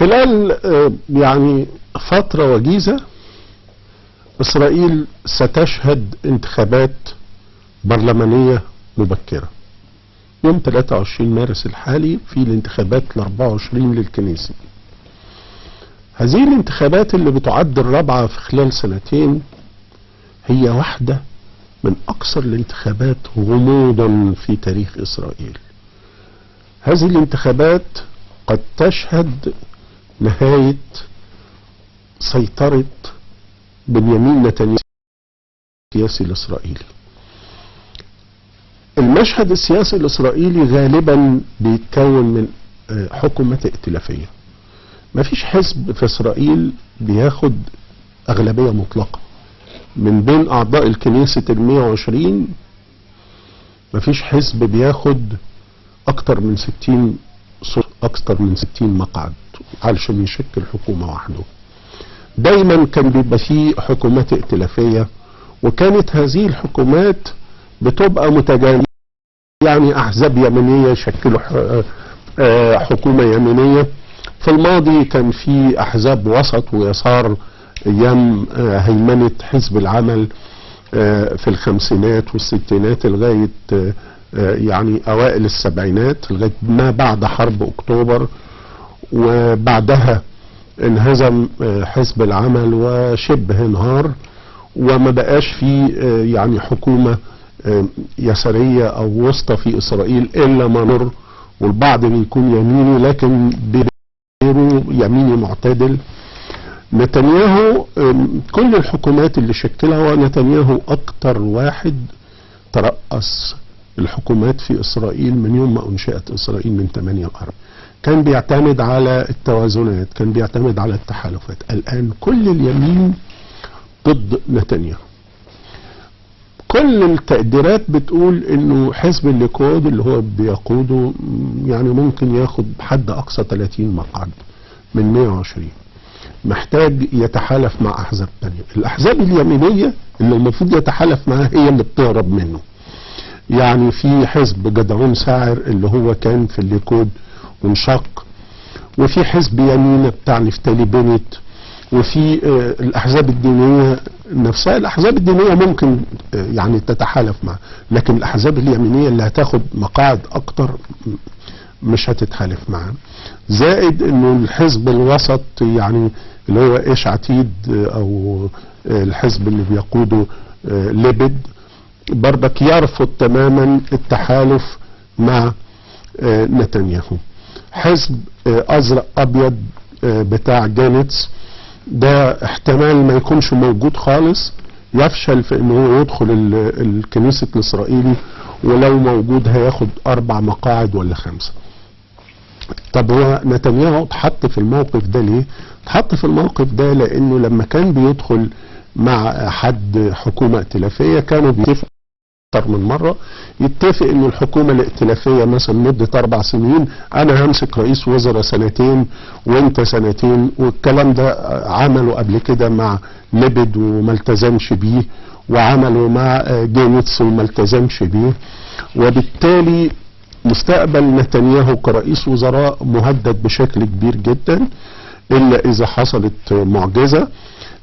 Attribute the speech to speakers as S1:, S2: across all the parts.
S1: خلال يعني فترة وجيزة إسرائيل ستشهد انتخابات برلمانية مبكرة يوم 23 مارس الحالي في الانتخابات ال24 للكنيسة. هذه الانتخابات اللي بتعد الرابعة في خلال سنتين هي واحدة من أكثر الانتخابات غموضا في تاريخ إسرائيل. هذه الانتخابات قد تشهد نهاية سيطرة بنيامين نتنياهو السياسي الإسرائيلي. المشهد السياسي الإسرائيلي غالبا بيتكون من حكومات ائتلافية. مفيش حزب في إسرائيل بياخد أغلبية مطلقة من بين أعضاء الكنيسة ال120. مفيش حزب بياخد أكتر من 60 صوت، أكتر من 60 مقعد علشان يشكل حكومة وحده. دايما كان بيبقى فيه حكومات ائتلافية، وكانت هذه الحكومات بتبقى متجانسة، يعني أحزاب يمينية يشكلوا حكومة يمينية. في الماضي كان في أحزاب وسط ويسار أيام هيمنة حزب العمل في الخمسينات والستينات لغاية يعني أوائل السبعينات، لغاية ما بعد حرب أكتوبر، وبعدها انهزم حزب العمل وشبه انهار، وما بقاش في يعني حكومة يسارية أو وسطى في إسرائيل إلا ما نر، والبعض بيكون يميني لكن غيره يميني معتدل. نتنياهو كل الحكومات اللي شكلها، ونتنياهو أكتر واحد ترأس الحكومات في إسرائيل من يوم ما أنشئت إسرائيل من 48. كان بيعتمد على التوازنات، كان بيعتمد على التحالفات. الآن كل اليمين ضد نتنياهو. كل التقديرات بتقول انه حزب الليكود اللي هو بيقوده يعني ممكن ياخد بحد اقصى 30 مقعد من 120. محتاج يتحالف مع احزاب تانية. الاحزاب اليمينية اللي المفروض يتحالف معاها هي اللي بتهرب منه. يعني في حزب جدعون ساعر اللي هو كان في الليكود وانشق، وفي حزب يمين بتاع نفتالي بنت، وفي الاحزاب الدينية نفسها. الاحزاب الدينية ممكن يعني تتحالف معها، لكن الاحزاب اليمينية اللي هتاخد مقاعد اكتر مش هتتحالف معها. زائد انه الحزب الوسط يعني اللي هو ايش عتيد او الحزب اللي بيقوده ليبد برضك يرفض تماما التحالف مع نتنياهو. حزب ازرق ابيض بتاع جانتس ده احتمال ما يكونش موجود خالص، يفشل في انه يدخل الكنيسة الاسرائيلي، ولو موجود هياخد 4 مقاعد ولا 5. طب هو نتنياهو اتحط في الموقف ده ليه؟ اتحط في الموقف ده لانه لما كان بيدخل مع حد حكومة ائتلافية كانوا بيتفقوا اكتر من مرة، يتفق انه الحكومة الائتلافية مثلا مدة 4 سنين، انا همسك رئيس وزراء 2 وانت 2، والكلام ده عملوا قبل كده مع ليبد وما التزمش بيه، وعملوا مع جينيتس وما التزمش بيه. وبالتالي مستقبل نتنياهو كرئيس وزراء مهدد بشكل كبير جدا، الا اذا حصلت معجزة.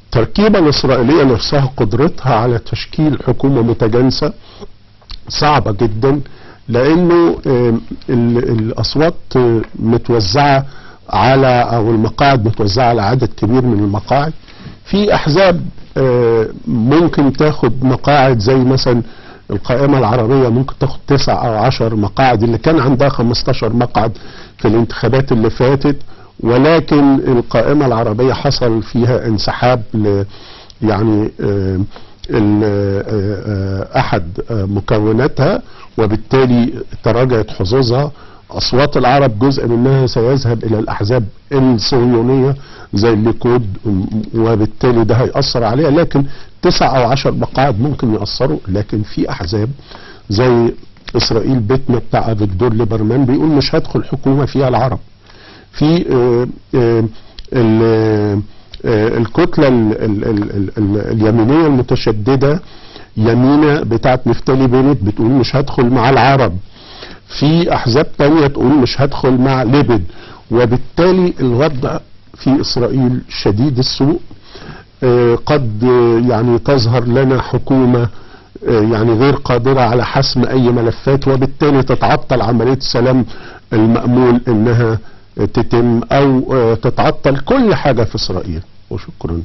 S1: التركيبة الإسرائيلية نفسها قدرتها على تشكيل حكومة متجانسة صعبة جدا، لأنه الأصوات متوزعة على أو المقاعد متوزعة على عدد كبير من المقاعد. في أحزاب ممكن تاخد مقاعد زي مثلا القائمة العربية ممكن تاخد 9 أو 10 مقاعد، اللي كان عندها 15 مقعد في الانتخابات اللي فاتت، ولكن القائمة العربية حصل فيها انسحاب يعني أحد مكوناتها، وبالتالي تراجعت حظوظها. أصوات العرب جزء منها سيذهب إلى الأحزاب الصهيونية زي الليكود، وبالتالي ده هيأثر عليها. لكن 9 أو 10 مقاعد ممكن يأثروا. لكن في أحزاب زي إسرائيل بيتنا بتاع أفيجدور ليبرمان بيقول مش هدخل حكومة فيها العرب. في الكتلة اليمينية المتشددة يمينة بتاعت نفتالي بنت بتقول مش هدخل مع العرب. في احزاب تانية تقول مش هدخل مع ليبد. وبالتالي الوضع في إسرائيل شديد السوء. قد يعني تظهر لنا حكومة يعني غير قادرة على حسم أي ملفات، وبالتالي تتعطل عملية السلام المأمول إنها تتم، أو تتعطل كل حاجة في إسرائيل. وشكرا.